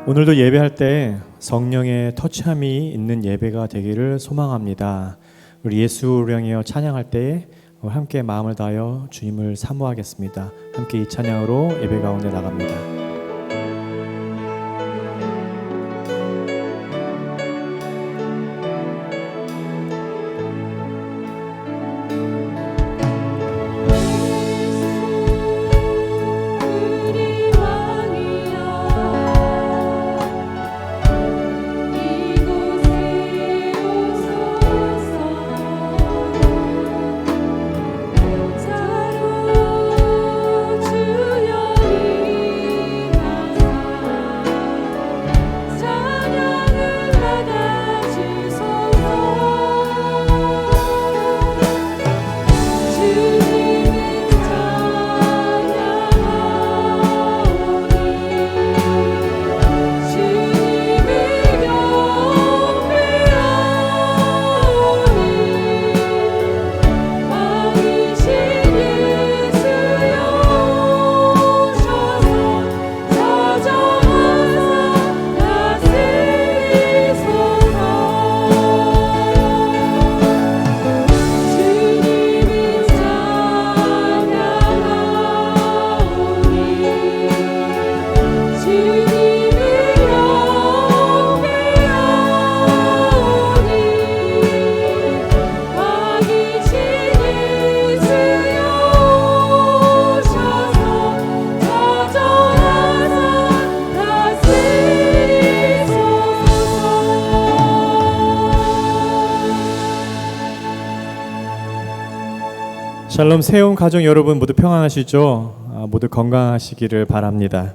오늘도 예배할 때 성령의 터치함이 있는 예배가 되기를 소망합니다. 우리 예수령이여 찬양할 때 함께 마음을 다하여 주님을 사모하겠습니다. 함께 이 찬양으로 예배 가운데 나갑니다. 샬롬 새해온 가족 여러분 모두 평안하시죠? 모두 건강하시기를 바랍니다.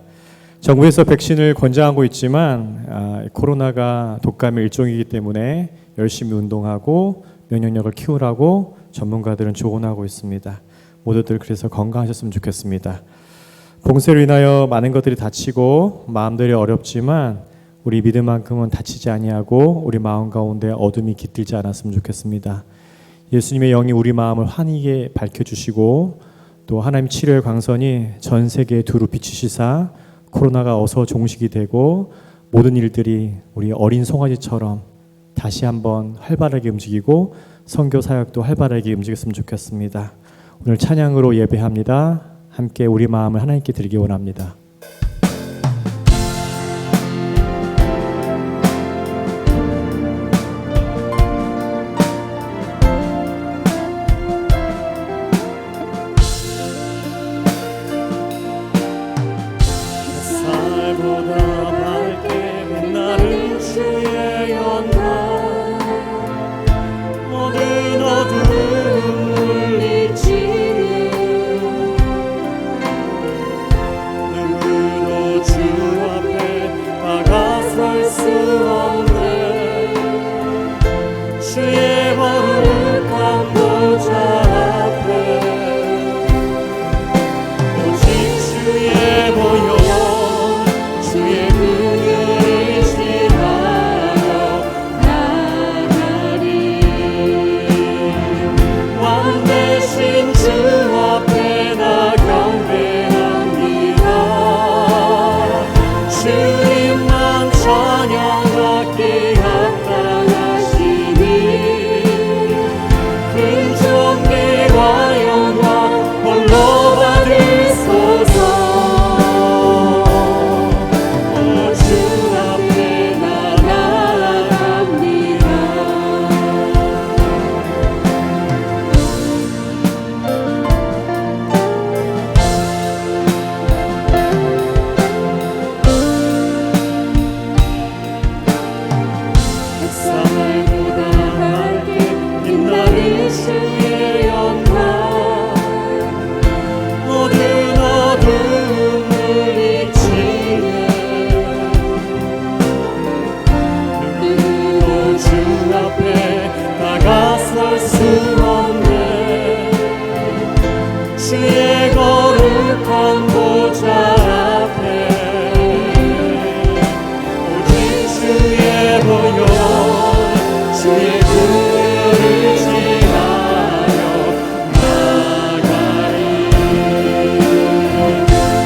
정부에서 백신을 권장하고 있지만 코로나가 독감의 일종이기 때문에 열심히 운동하고 면역력을 키우라고 전문가들은 조언하고 있습니다. 모두들 그래서 건강하셨으면 좋겠습니다. 봉쇄로 인하여 많은 것들이 다치고 마음들이 어렵지만 우리 믿음만큼은 다치지 아니하고 우리 마음 가운데 어둠이 깃들지 않았으면 좋겠습니다. 예수님의 영이 우리 마음을 환하게 밝혀주시고 또 하나님 치료의 광선이 전 세계에 두루 비추시사 코로나가 어서 종식이 되고 모든 일들이 우리 어린 송아지처럼 다시 한번 활발하게 움직이고 선교 사역도 활발하게 움직였으면 좋겠습니다. 오늘 찬양으로 예배합니다. 함께 우리 마음을 하나님께 드리기 원합니다.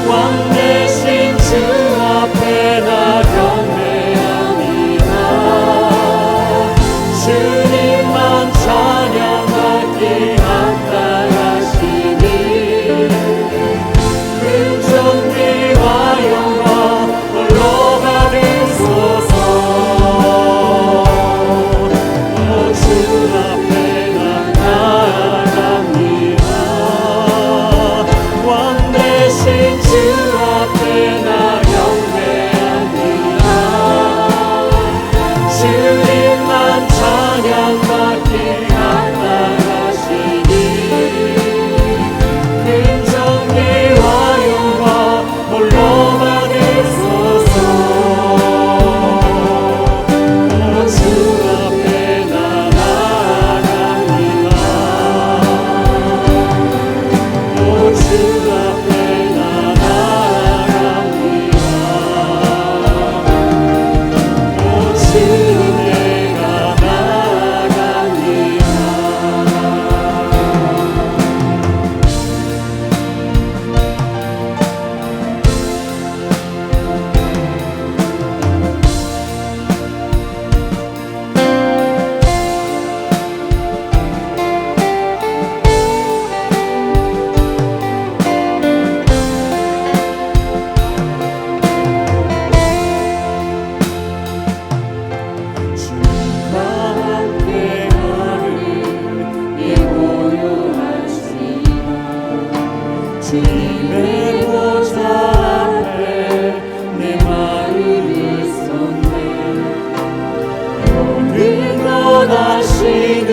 왕 대신 주 앞에 나경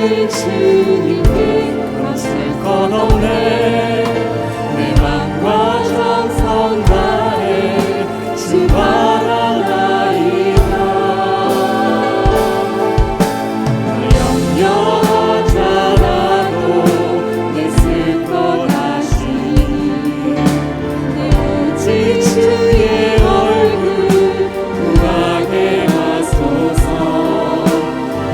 하시는 주님께 감출 것 없네. 내 맘과 정성 다해 주 바라나이다. 염려하잖아도 내 슬 것 하시니 내 오직 주의 얼굴 구하게 하소서.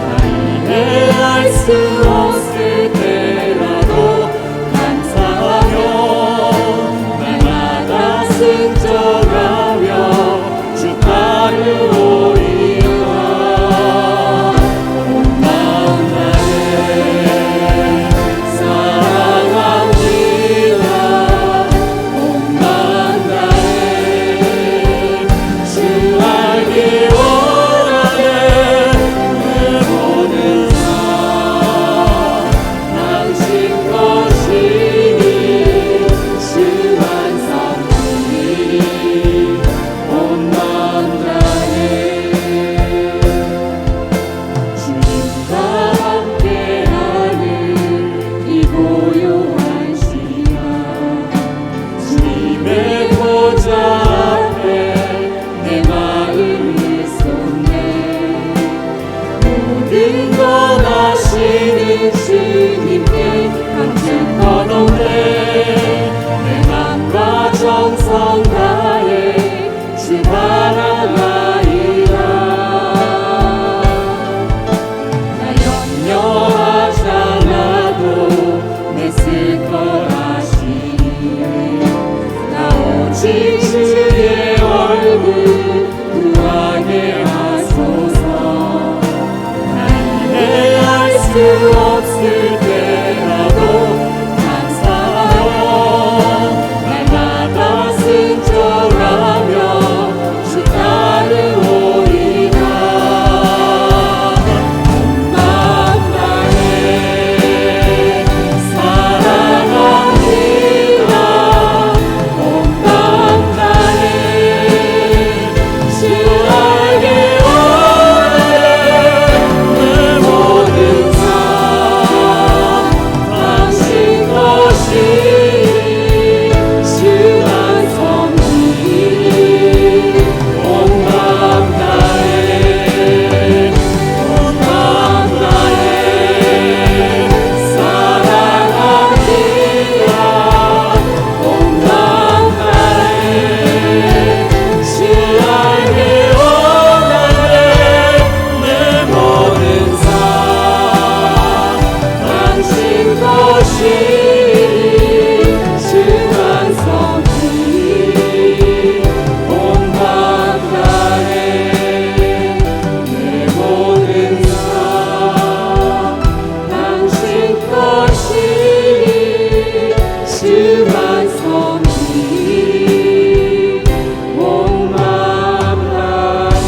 나 이해할 수 없을 때라도 감사하며 날마다 순종하며 주 따르오리라. 온 마음 다해 사랑합니다. 온 마음 다해 주 알기 원하네. 내 모든 삶 당신 것이니 주 완성이니 온 마음 다해 주님과 함께하는 이 고요한 시간 주님의 보좌 앞에 내 마음을 쏟네. 모든 것 아시는 주님께 감출 것 없네. 내 맘과 정성 다해 주 바라나이다. 나 염려하잖아도 내 슬 것 아시니 나 오직 주의 얼굴 구하게 하소서. 나 이해할 수 없을 때라도 감사하며 날마다 순종하며 주 따르오리라. 온 마음 다해 사랑합니다. 온 마음 다해 주 알기 원하네. 내 모든 삶 당신 것이니 주 완성이니 온 마음 다해 온 마음 다해 사랑합니다. 온 마음 다해 주 알기 원하네. 내 모든 삶 당신 것이니 주 완성이니 온 마음 다해 내 모든 삶 당신 것이니 주 완성이니 온 마음 다해.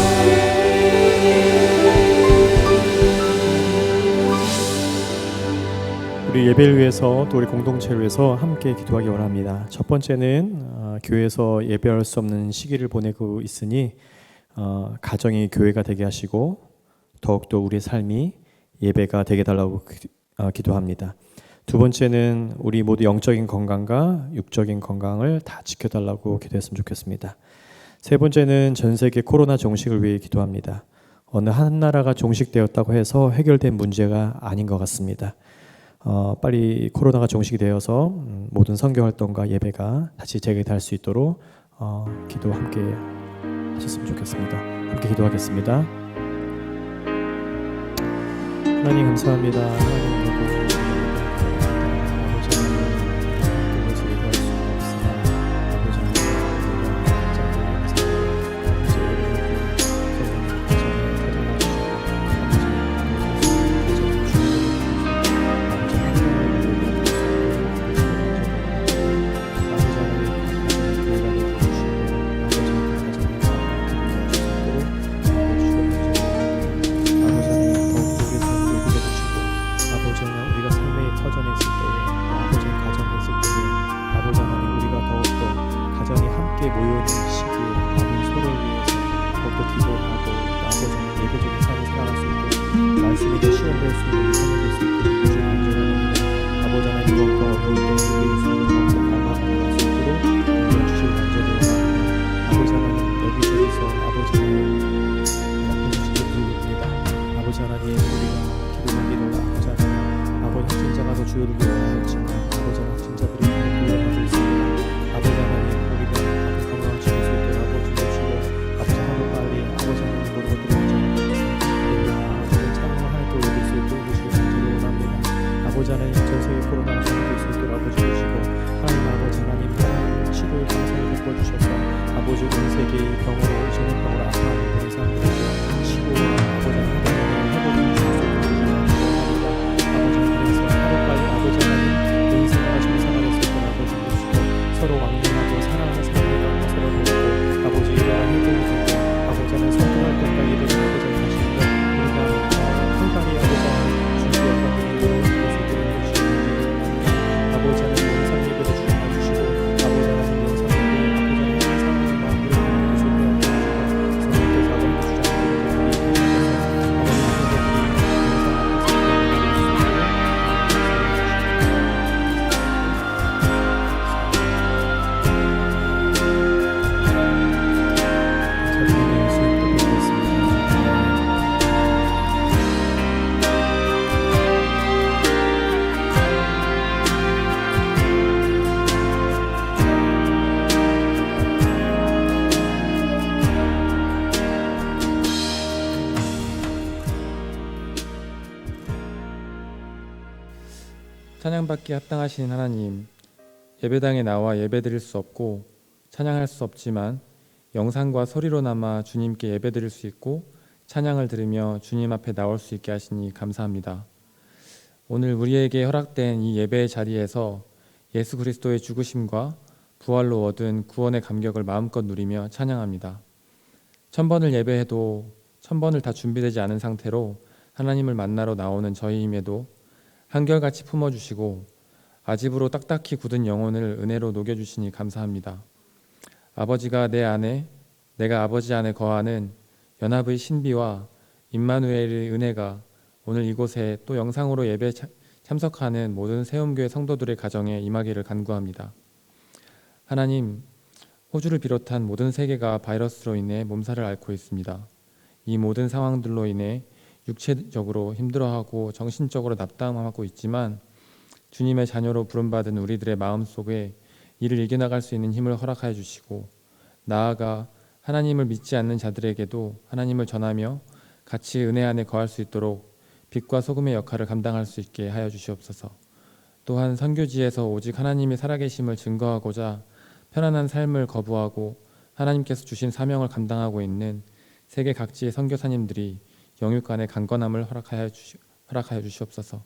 우리 예배를 위해서 또 우리 공동체를 위해서 함께 기도하기 원합니다. 첫 번째는 교회에서 예배할 수 없는 시기를 보내고 있으니 가정이 교회가 되게 하시고 더욱더 우리의 삶이 예배가 되게 달라고 기도합니다. 두 번째는 우리 모두 영적인 건강과 육적인 건강을 다 지켜달라고 기도했으면 좋겠습니다. 세 번째는 전 세계 코로나 종식을 위해 기도합니다. 어느 한 나라가 종식되었다고 해서 해결된 문제가 아닌 것 같습니다. 빨리 코로나가 종식이 되어서 모든 선교 활동과 예배가 다시 재개될 수 있도록 기도 함께 하셨으면 좋겠습니다. 함께 기도하겠습니다. 하나님 감사합니다. 하나님 말씀 주님에게 시험될 수 있는 삶이 될수 있도록 주님 간절합니다. 아버지 하나님 무엇과 어려울 때 우리 예수님을 가운데 강하게 나갈 수 있도록 인도해 주시기 간절히 원합니다. 아버지 하나님 여기저기서 아버지 하나님 앞에 주시기 부릅니다. 아버지 하나님 우리가 기도하기를 아버지 하나님 아버지 확진자가 더 주를 위하였지만 아버지 하나님 확진자들이 불러가고 있습니다. 아버지 하나님 우리가 건강을 지킬 수 있도록 아버지 주시고 아버지 하루빨리 아버지 하나님 모든 것들을 우리가 아버지 찬양을 하나님 또 이길 수 있도록 주시기 간절히 원합니다. 아버지 하나님 전 세계 코로나가 이길 수 있도록 아버지 주시고 하나님 아버지 하나님 치료의 방사를 베꿔주셔서 아버지 온 세계의 병으로 전염병으로 아파하는 그런 사람들에게 치료와 아버지 하나님 회복을 주실 수 있도록 주시기 원합니다. 아버지 하나님께서 하루빨리 아버지 하나님 인생과 정상화될 수 있도록 아버지 주시고 서로 왕래하고 사랑하는 사람들과 서로 돕고 아버지 이러한 회복이 되고 아버지 하나님 선교활동과 이들을 아버지 하시는 우리가 활발히 아버지 하나님 준비하고 이들을 위해서 드리는 것이 아버지 하나님 영상 예배를 주시고 아버지 하나님 영상 예배 아버지 하나님 사랑하는 마음으로 드리는 것을 배워주시고 성령께서 아버지 주장하는 것을 찬양받기에 합당하신 하나님, 예배당에 나와 예배드릴 수 없고 찬양할 수 없지만 영상과 소리로나마 주님께 예배드릴 수 있고 찬양을 들으며 주님 앞에 나올 수 있게 하시니 감사합니다. 오늘 우리에게 허락된 이 예배의 자리에서 예수 그리스도의 죽으심과 부활로 얻은 구원의 감격을 마음껏 누리며 찬양합니다. 1000번을 예배해도 1000번을 다 준비되지 않은 상태로 하나님을 만나러 나오는 저희임에도 한결같이 품어주시고 아집으로 딱딱히 굳은 영혼을 은혜로 녹여주시니 감사합니다. 아버지가 내 안에, 내가 아버지 안에 거하는 연합의 신비와 임마누엘의 은혜가 오늘 이곳에 또 영상으로 예배에 참석하는 모든 세움교회 성도들의 가정에 임하기를 간구합니다. 하나님, 호주를 비롯한 모든 세계가 바이러스로 인해 몸살을 앓고 있습니다. 이 모든 상황들로 인해 육체적으로 힘들어하고 정신적으로 낙담하고 있지만 주님의 자녀로 부름받은 우리들의 마음속에 이를 이겨나갈 수 있는 힘을 허락하여 주시고 나아가 하나님을 믿지 않는 자들에게도 하나님을 전하며 같이 은혜 안에 거할 수 있도록 빛과 소금의 역할을 감당할 수 있게 하여 주시옵소서. 또한 선교지에서 오직 하나님의 살아계심을 증거하고자 편안한 삶을 거부하고 하나님께서 주신 사명을 감당하고 있는 세계 각지의 선교사님들이 영육간의 강건함을 허락하여 주시옵소서.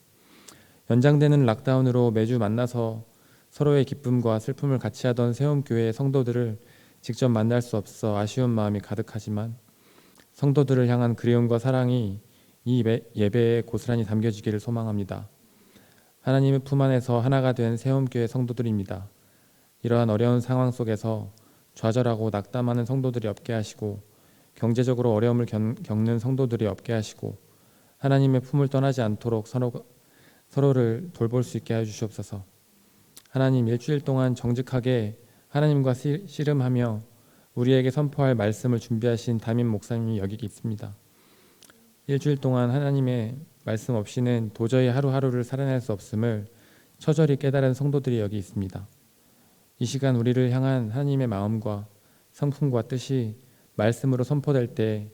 연장되는 락다운으로 매주 만나서 서로의 기쁨과 슬픔을 같이 하던 세움교회의 성도들을 직접 만날 수 없어 아쉬운 마음이 가득하지만 성도들을 향한 그리움과 사랑이 이 예배에 고스란히 담겨지기를 소망합니다. 하나님의 품 안에서 하나가 된 세움교회 성도들입니다. 이러한 어려운 상황 속에서 좌절하고 낙담하는 성도들이 없게 하시고 경제적으로 어려움을 겪는 성도들이 없게 하시고 하나님의 품을 떠나지 않도록 서로를 돌볼 수 있게 해주시옵소서. 하나님, 일주일 동안 정직하게 하나님과 씨름하며 우리에게 선포할 말씀을 준비하신 담임 목사님이 여기 있습니다. 일주일 동안 하나님의 말씀 없이는 도저히 하루하루를 살아낼 수 없음을 처절히 깨달은 성도들이 여기 있습니다. 이 시간 우리를 향한 하나님의 마음과 성품과 뜻이 말씀으로 선포될 때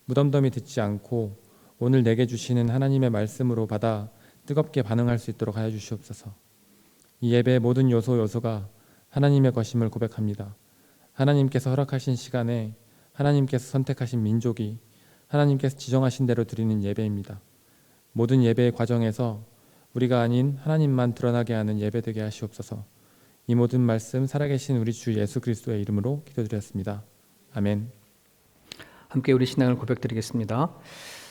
무덤덤이 듣지 않고 오늘 내게 주시는 하나님의 말씀으로 받아 뜨겁게 반응할 수 있도록 하여 주시옵소서. 이 예배의 모든 요소가 하나님의 것임을 고백합니다. 하나님께서 허락하신 시간에 하나님께서 선택하신 민족이 하나님께서 지정하신 대로 드리는 예배입니다. 모든 예배의 과정에서 우리가 아닌 하나님만 드러나게 하는 예배 되게 하시옵소서. 이 모든 말씀 살아계신 우리 주 예수 그리스도의 이름으로 기도드렸습니다. 아멘. 함께 우리 신앙을 고백드리겠습니다.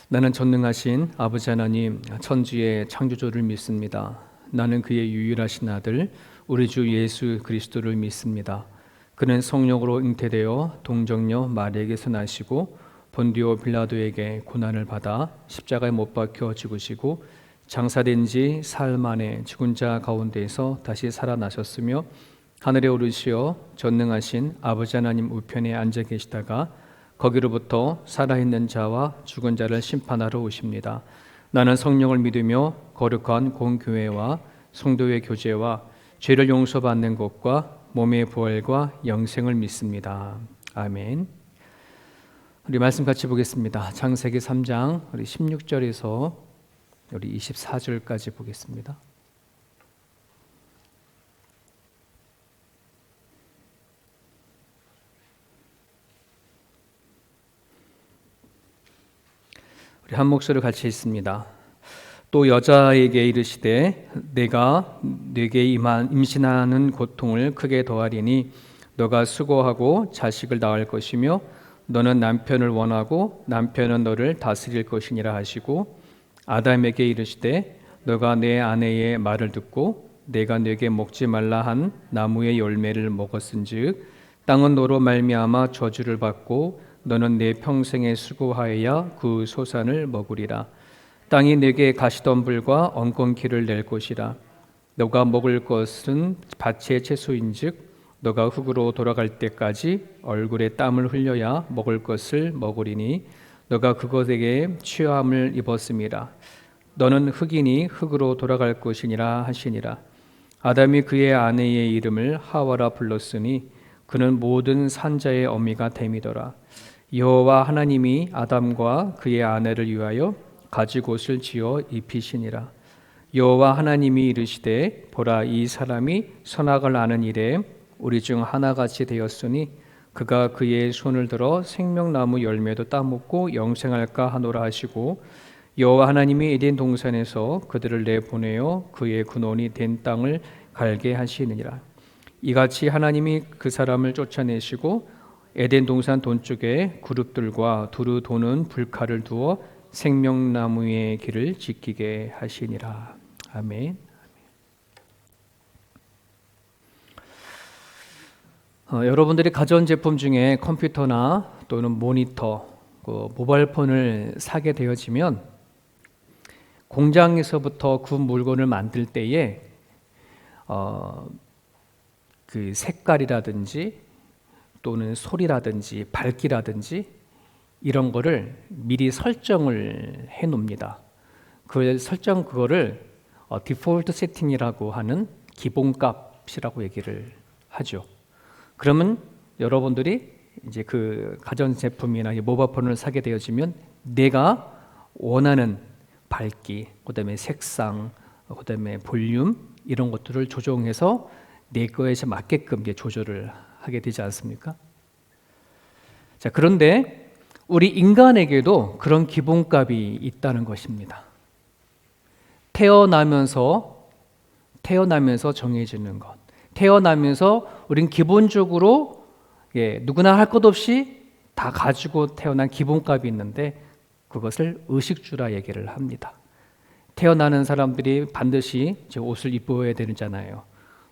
나는 전능하신 아버지 하나님, 천지의 창조주를 믿습니다. 나는 그의 유일하신 아들 우리 주 예수 그리스도를 믿습니다. 그는 성령으로 잉태되어 동정녀 마리아에게서 나시고 본디오 빌라도에게 고난을 받아 십자가에 못 박혀 죽으시고 장사된 지 사흘 만에 죽은 자 가운데에서 다시 살아나셨으며 하늘에 오르시어 전능하신 아버지 하나님 우편에 앉아 계시다가 거기로부터 살아있는 자와 죽은 자를 심판하러 오십니다. 나는 성령을 믿으며 거룩한 공교회와 성도의 교제와 죄를 용서받는 것과 몸의 부활과 영생을 믿습니다. 아멘. 우리 말씀 같이 보겠습니다. 창세기 3장 우리 16절에서 우리 24절까지 보겠습니다. 우리 한 목소리로 같이 읽습니다. 또 여자에게 이르시되 내가 네게 임신하는 고통을 크게 더하리니 너가 수고하고 자식을 낳을 것이며 너는 남편을 원하고 남편은 너를 다스릴 것이니라 하시고 아담에게 이르시되 너가 내 아내의 말을 듣고 내가 네게 먹지 말라 한 나무의 열매를 먹었은즉 땅은 너로 말미암아 저주를 받고 너는 내 평생에 수고하여야 그 소산을 먹으리라. 땅이 네게 가시덤불과 엉겅퀴를 낼 것이라. 너가 먹을 것은 밭의 채소인즉 너가 흙으로 돌아갈 때까지 얼굴에 땀을 흘려야 먹을 것을 먹으리니 너가 그것에게 취함을 입었음이라. 너는 흙이니 흙으로 돌아갈 것이니라 하시니라. 아담이 그의 아내의 이름을 하와라 불렀으니 그는 모든 산자의 어미가 됨이더라. 여호와 하나님이 아담과 그의 아내를 위하여 가죽옷을 지어 입히시니라. 여호와 하나님이 이르시되 보라 이 사람이 선악을 아는 일에 우리 중 하나같이 되었으니 그가 그의 손을 들어 생명나무 열매도 따먹고 영생할까 하노라 하시고 여호와 하나님이 에덴 동산에서 그들을 내보내어 그의 근원이 된 땅을 갈게 하시느니라. 이같이 하나님이 그 사람을 쫓아내시고 에덴 동산 동쪽에 그룹들과 두루 도는 불칼을 두어 생명나무의 길을 지키게 하시니라. 아멘. 여러분들이 가전제품 중에 컴퓨터나 또는 모니터, 모바일폰을 사게 되어지면 공장에서부터 그 물건을 만들 때에 그 색깔이라든지 또는 소리라든지 밝기라든지 이런 거를 미리 설정을 해 놓습니다. 그거를 디폴트 세팅이라고 하는 기본값이라고 얘기를 하죠. 그러면 여러분들이 이제 그 가전제품이나 모바일폰을 사게 되어지면 내가 원하는 밝기, 그다음에 색상, 그다음에 볼륨 이런 것들을 조정해서 내 거에 맞게끔 조절을 하게 되지 않습니까? 자, 그런데 우리 인간에게도 그런 기본값이 있다는 것입니다. 태어나면서 정해지는 것. 태어나면서 우린 기본적으로 누구나 할 것 없이 다 가지고 태어난 기본값이 있는데 그것을 의식주라 얘기를 합니다. 태어나는 사람들이 반드시 옷을 입어야 되잖아요.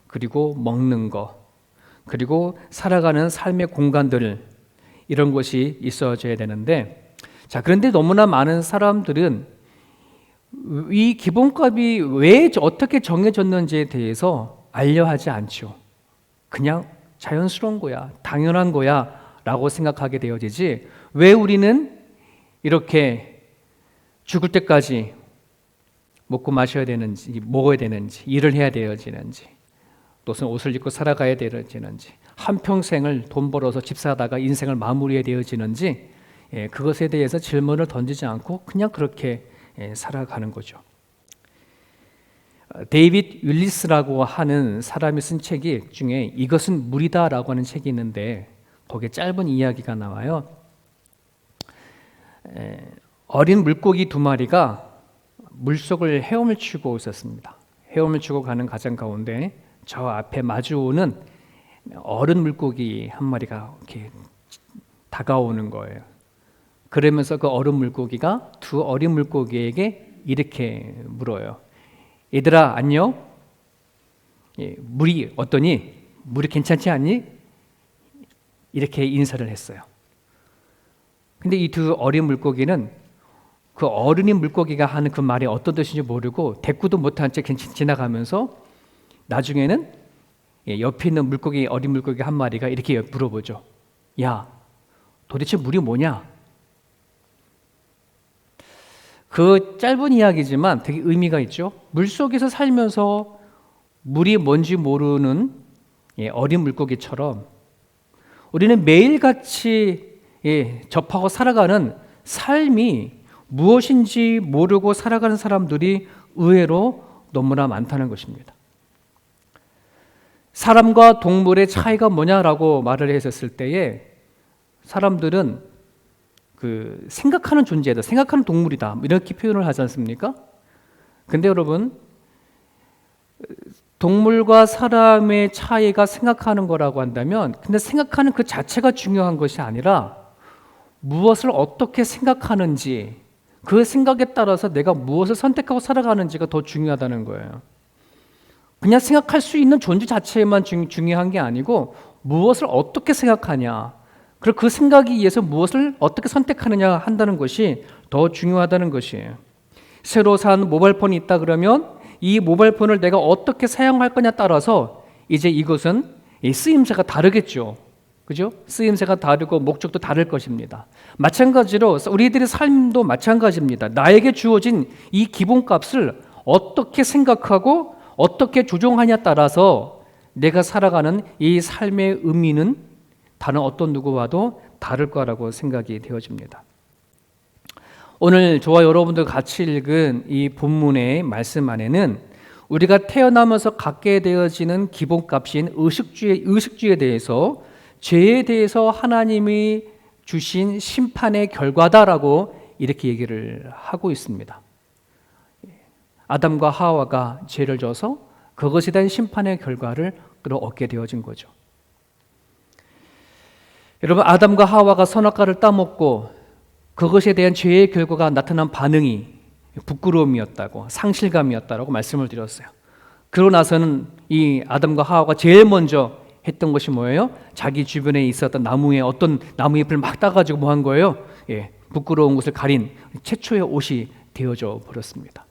그리고 먹는 거, 그리고 살아가는 삶의 공간들 이런 것이 있어져야 되는데, 자, 그런데 너무나 많은 사람들은 이 기본값이 왜 어떻게 정해졌는지에 대해서 알려하지 않죠. 그냥 자연스러운 거야, 당연한 거야 라고 생각하게 되어지지, 왜 우리는 이렇게 죽을 때까지 먹고 마셔야 되는지, 먹어야 되는지, 일을 해야 되어지는지, 또 옷을 입고 살아가야 되어지는지, 한평생을 돈 벌어서 집 사다가 인생을 마무리해야 되어지는지, 그것에 대해서 질문을 던지지 않고 그냥 그렇게 살아가는 거죠. 데이빗 윌리스라고 하는 사람이 쓴 책이 중에 이것은 물이다라고 하는 책이 있는데 거기에 짧은 이야기가 나와요. 어린 물고기 2마리가 물속을 헤엄을 치고 있었습니다. 헤엄을 치고 가는 가장 가운데 저 앞에 마주오는 어른 물고기 1마리가 이렇게 다가오는 거예요. 그러면서 그 어른 물고기가 두 어린 물고기에게 이렇게 물어요. 얘들아 안녕? 물이 어떠니? 물이 괜찮지 않니? 이렇게 인사를 했어요. 근데 이 두 어린 물고기는 그 어른인 물고기가 하는 그 말이 어떤 뜻인지 모르고 대꾸도 못한 채 그냥 지나가면서 나중에는 옆에 있는 물고기, 어린 물고기 한 마리가 이렇게 물어보죠. 야, 도대체 물이 뭐냐? 그 짧은 이야기지만 되게 의미가 있죠. 물속에서 살면서 물이 뭔지 모르는 어린 물고기처럼 우리는 매일같이 접하고 살아가는 삶이 무엇인지 모르고 살아가는 사람들이 의외로 너무나 많다는 것입니다. 사람과 동물의 차이가 뭐냐라고 말을 했었을 때에 사람들은 그 생각하는 존재다, 생각하는 동물이다 이렇게 표현을 하지 않습니까? 근데 여러분, 동물과 사람의 차이가 생각하는 거라고 한다면 근데 생각하는 그 자체가 중요한 것이 아니라 무엇을 어떻게 생각하는지, 그 생각에 따라서 내가 무엇을 선택하고 살아가는지가 더 중요하다는 거예요. 그냥 생각할 수 있는 존재 자체만 중요한 게 아니고 무엇을 어떻게 생각하냐, 그리고 그 생각에 의해서 무엇을 어떻게 선택하느냐 한다는 것이 더 중요하다는 것이에요. 새로 산 모바일폰이 있다 그러면 이 모바일폰을 내가 어떻게 사용할 거냐에 따라서 이제 이것은 쓰임새가 다르겠죠. 그죠? 쓰임새가 다르고 목적도 다를 것입니다. 마찬가지로 우리들의 삶도 마찬가지입니다. 나에게 주어진 이 기본값을 어떻게 생각하고 어떻게 조종하냐에 따라서 내가 살아가는 이 삶의 의미는 다른 어떤 누구와도 다를 거라고 생각이 되어집니다. 오늘 저와 여러분들 같이 읽은 이 본문의 말씀 안에는 우리가 태어나면서 갖게 되어지는 기본값인 의식주에 대해서 죄에 대해서 하나님이 주신 심판의 결과다라고 이렇게 얘기를 하고 있습니다. 아담과 하와가 죄를 져서 그것에 대한 심판의 결과를 얻게 되어진 거죠. 여러분, 아담과 하와가 선악과를 따먹고 그것에 대한 죄의 결과가 나타난 반응이 부끄러움이었다고, 상실감이었다고 말씀을 드렸어요. 그러고 나서는 이 아담과 하와가 제일 먼저 했던 것이 뭐예요? 자기 주변에 있었던 나무에 어떤 나무잎을 막 따가지고 뭐 한 거예요? 부끄러운 것을 가린 최초의 옷이 되어져 버렸습니다.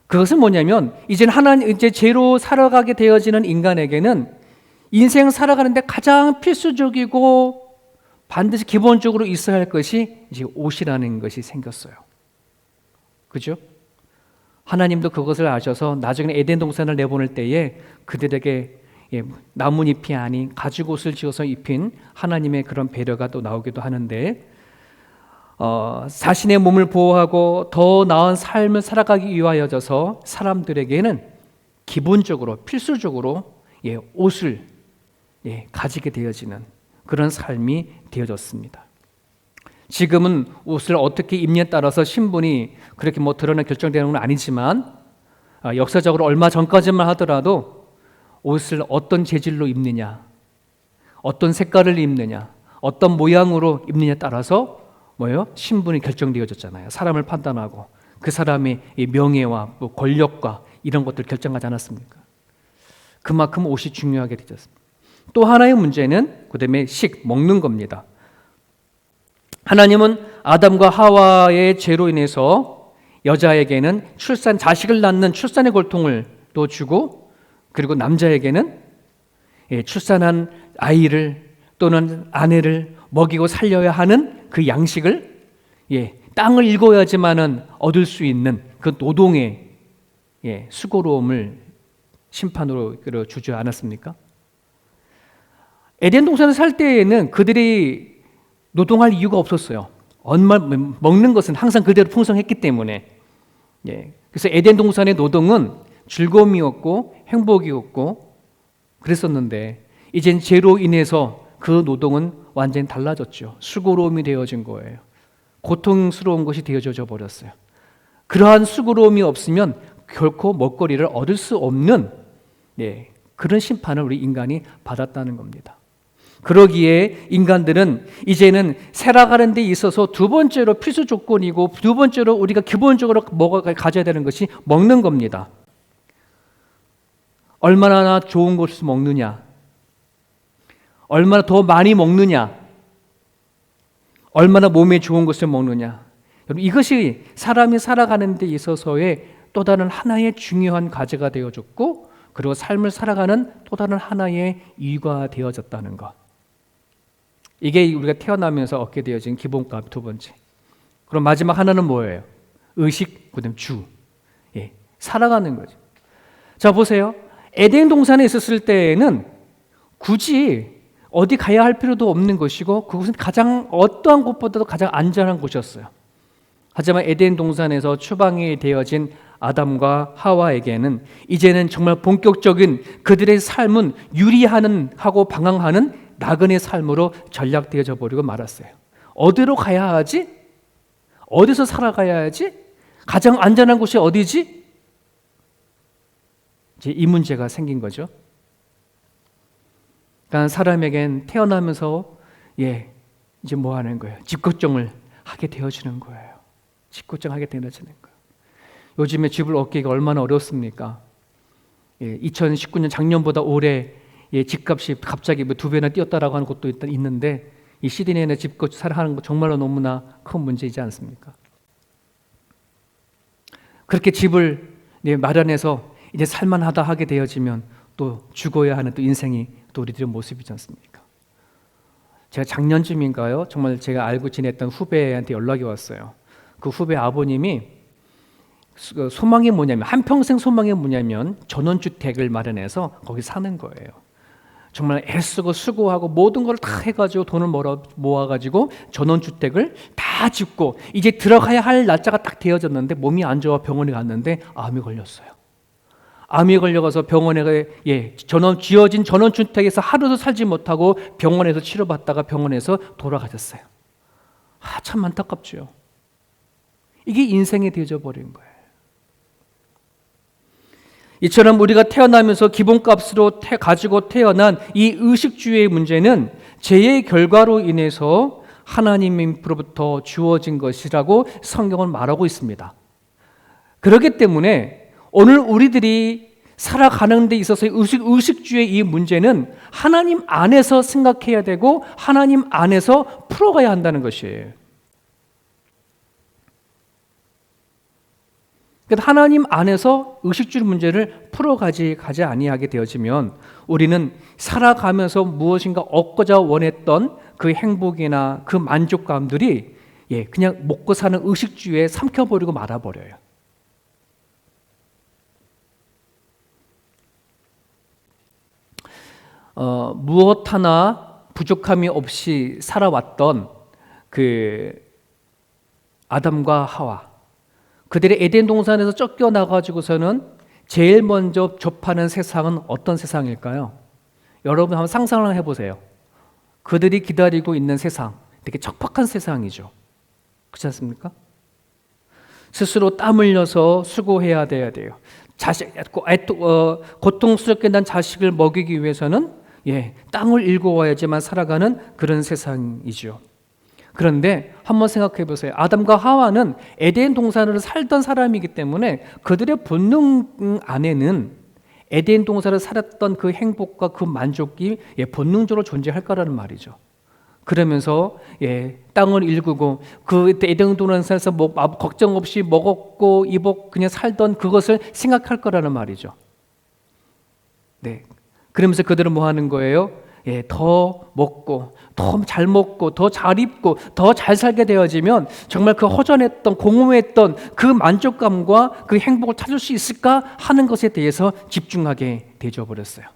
그것은 뭐냐면 이제 죄로 살아가게 되어지는 인간에게는 인생 살아가는데 가장 필수적이고 반드시 기본적으로 있어야 할 것이 이제 옷이라는 것이 생겼어요. 그죠? 하나님도 그것을 아셔서 나중에 에덴 동산을 내보낼 때에 그들에게 나뭇잎이 아닌 가죽옷을 지어서 입힌 하나님의 그런 배려가 또 나오기도 하는데, 자신의 몸을 보호하고 더 나은 삶을 살아가기 위하여져서 사람들에게는 기본적으로 필수적으로 옷을 가지게 되어지는 그런 삶이 되어졌습니다. 지금은 옷을 어떻게 입냐에 따라서 신분이 그렇게 드러나 결정되는 건 아니지만 역사적으로 얼마 전까지만 하더라도 옷을 어떤 재질로 입느냐, 어떤 색깔을 입느냐, 어떤 모양으로 입느냐에 따라서 신분이 결정되어졌잖아요. 사람을 판단하고 그 사람의 명예와 권력과 이런 것들을 결정하지 않았습니까? 그만큼 옷이 중요하게 되었습니다. 또 하나의 문제는 그다음에 먹는 겁니다. 하나님은 아담과 하와의 죄로 인해서 여자에게는 자식을 낳는 출산의 고통을 또 주고, 그리고 남자에게는 출산한 아이를 또는 아내를 먹이고 살려야 하는 그 양식을 땅을 일궈야지만은 얻을 수 있는 그 노동의 수고로움을 심판으로 주지 않았습니까? 에덴 동산에 살 때에는 그들이 노동할 이유가 없었어요. 먹는 것은 항상 그대로 풍성했기 때문에. 그래서 에덴 동산의 노동은 즐거움이었고 행복이었고 그랬었는데, 이젠 죄로 인해서 그 노동은 완전히 달라졌죠. 수고로움이 되어진 거예요. 고통스러운 것이 되어져 버렸어요. 그러한 수고로움이 없으면 결코 먹거리를 얻을 수 없는 그런 심판을 우리 인간이 받았다는 겁니다. 그러기에 인간들은 이제는 살아가는 데 있어서 두 번째로 필수 조건이고 두 번째로 우리가 기본적으로 가져야 되는 것이 먹는 겁니다. 얼마나 좋은 것을 먹느냐, 얼마나 더 많이 먹느냐, 얼마나 몸에 좋은 것을 먹느냐. 여러분, 이것이 사람이 살아가는 데 있어서의 또 다른 하나의 중요한 과제가 되어졌고, 그리고 삶을 살아가는 또 다른 하나의 이유가 되어졌다는 것. 이게 우리가 태어나면서 얻게 되어진 기본값 두 번째. 그럼 마지막 하나는 뭐예요? 의식, 그다음 주. 살아가는 거죠. 자, 보세요. 에덴 동산에 있었을 때에는 굳이 어디 가야 할 필요도 없는 것이고, 그곳은 가장 어떠한 곳보다도 가장 안전한 곳이었어요. 하지만 에덴 동산에서 추방이 되어진 아담과 하와에게는 이제는 정말 본격적인 그들의 삶은 하고 방황하는 나그네 삶으로 전락되어져 버리고 말았어요. 어디로 가야 하지? 어디서 살아가야 하지? 가장 안전한 곳이 어디지? 이제 이 문제가 생긴 거죠. 그러니까 사람에겐 태어나면서 이제 뭐 하는 거예요? 집 걱정을 하게 되어지는 거예요. 집 걱정하게 되어지는 거예요. 요즘에 집을 얻기가 얼마나 어렵습니까? 2019년 작년보다 올해 집값이 갑자기 2배나 뛰었다라고 하는 곳도 있는데, 이 시드니에 집 살아가는 거 정말로 너무나 큰 문제이지 않습니까? 그렇게 집을 마련해서 이제 살만하다 하게 되어지면 또 죽어야 하는 또 인생이 또 우리들의 모습이지 않습니까? 제가 작년쯤인가요? 정말 제가 알고 지냈던 후배한테 연락이 왔어요. 그 후배 아버님이 소망이 뭐냐면, 한평생 소망이 뭐냐면 전원주택을 마련해서 거기 사는 거예요. 정말 애쓰고 수고하고 모든 걸 다 해가지고 돈을 모아가지고 전원주택을 다 짓고 이제 들어가야 할 날짜가 딱 되어졌는데 몸이 안 좋아 병원에 갔는데 암이 걸렸어요. 암이 걸려가서 병원에 지어진 전원주택에서 하루도 살지 못하고 병원에서 치료받다가 병원에서 돌아가셨어요. 참 안타깝죠. 이게 인생이 되어져 버린 거예요. 이처럼 우리가 태어나면서 기본값으로 가지고 태어난 이 의식주의 문제는 죄의 결과로 인해서 하나님으로부터 주어진 것이라고 성경은 말하고 있습니다. 그렇기 때문에 오늘 우리들이 살아가는 데 있어서의 의식주의 이 문제는 하나님 안에서 생각해야 되고 하나님 안에서 풀어가야 한다는 것이에요. 그러니까 하나님 안에서 의식주의 문제를 풀어가지 아니하게 되어지면 우리는 살아가면서 무엇인가 얻고자 원했던 그 행복이나 그 만족감들이 그냥 먹고 사는 의식주의에 삼켜버리고 말아버려요. 무엇 하나 부족함이 없이 살아왔던 그 아담과 하와, 그들의 에덴 동산에서 쫓겨나가지고서는 제일 먼저 접하는 세상은 어떤 세상일까요? 여러분 한번 상상을 해보세요. 그들이 기다리고 있는 세상, 되게 척박한 세상이죠. 그렇지 않습니까? 스스로 땀 흘려서 수고해야 돼요. 고통스럽게 난 자식을 먹이기 위해서는 땅을 일궈와야지만 살아가는 그런 세상이죠. 그런데 한번 생각해 보세요. 아담과 하와는 에덴 동산으로 살던 사람이기 때문에 그들의 본능 안에는 에덴 동산을 살았던 그 행복과 그 만족이 본능적으로 존재할 거라는 말이죠. 그러면서 땅을 일구고 그 에덴 동산에서 걱정 없이 먹었고 입었고 그냥 살던 그것을 생각할 거라는 말이죠. 그러면서 그들은 뭐 하는 거예요? 더 먹고 더 잘 먹고 더 잘 입고 더 잘 살게 되어지면 정말 그 허전했던 공허했던 그 만족감과 그 행복을 찾을 수 있을까 하는 것에 대해서 집중하게 되어 버렸어요.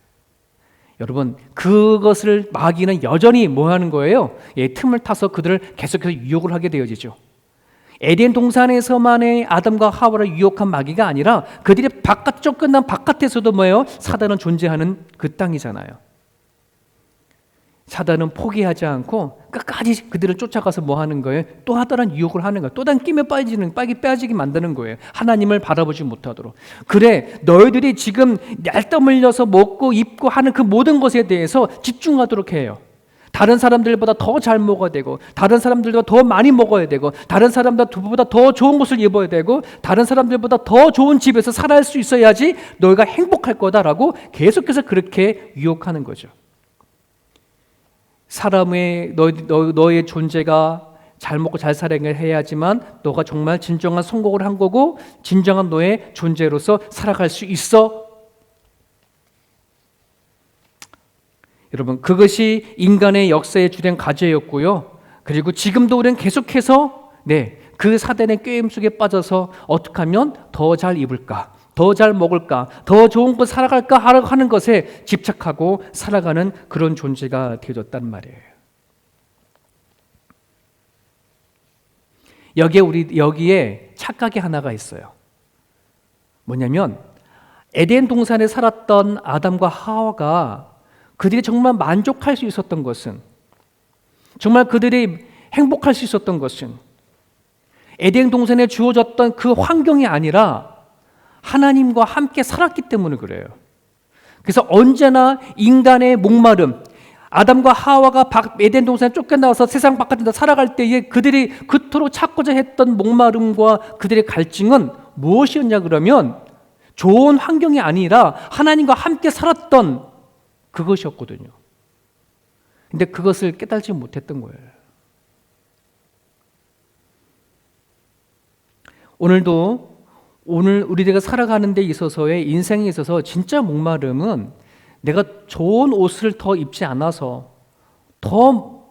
여러분, 그것을 마귀는 여전히 뭐 하는 거예요? 틈을 타서 그들을 계속해서 유혹을 하게 되어지죠. 에덴 동산에서만의 아담과 하와를 유혹한 마귀가 아니라 그들이 쫓겨난 바깥에서도 뭐예요? 사단은 존재하는 그 땅이잖아요. 사단은 포기하지 않고 끝까지 그들을 쫓아가서 뭐 하는 거예요? 또 하다른 유혹을 하는 거예요. 또 다른 끼며 빠지게 만드는 거예요. 하나님을 바라보지 못하도록. 그래, 너희들이 지금 날땀 흘려서 먹고 입고 하는 그 모든 것에 대해서 집중하도록 해요. 다른 사람들보다 더 잘 먹어야 되고, 다른 사람들보다 더 많이 먹어야 되고, 다른 사람들보다 더 좋은 것을 입어야 되고, 다른 사람들보다 더 좋은 집에서 살아갈 수 있어야지 너희가 행복할 거다라고 계속해서 그렇게 유혹하는 거죠. 사람의 너의 존재가 잘 먹고 잘 살아야 해야지만 너가 정말 진정한 성공을 한 거고 진정한 너의 존재로서 살아갈 수 있어. 여러분, 그것이 인간의 역사의 주된 과제였고요. 그리고 지금도 우리는 계속해서 그 사단의 꾀임 속에 빠져서 어떻게 하면 더 잘 입을까, 더 잘 먹을까, 더 좋은 것 살아갈까 하는 것에 집착하고 살아가는 그런 존재가 되어졌단 말이에요. 여기에 착각이 하나가 있어요. 뭐냐면 에덴 동산에 살았던 아담과 하와가 그들이 정말 만족할 수 있었던 것은, 정말 그들이 행복할 수 있었던 것은 에덴 동산에 주어졌던 그 환경이 아니라 하나님과 함께 살았기 때문에 그래요. 그래서 언제나 인간의 목마름, 아담과 하와가 에덴 동산에 쫓겨나와서 세상 바깥에 살아갈 때에 그들이 그토록 찾고자 했던 목마름과 그들의 갈증은 무엇이었냐 그러면 좋은 환경이 아니라 하나님과 함께 살았던 그것이었거든요. 근데 그것을 깨달지 못했던 거예요. 오늘 우리가 살아가는 데 있어서의 인생에 있어서 진짜 목마름은 내가 좋은 옷을 더 입지 않아서, 더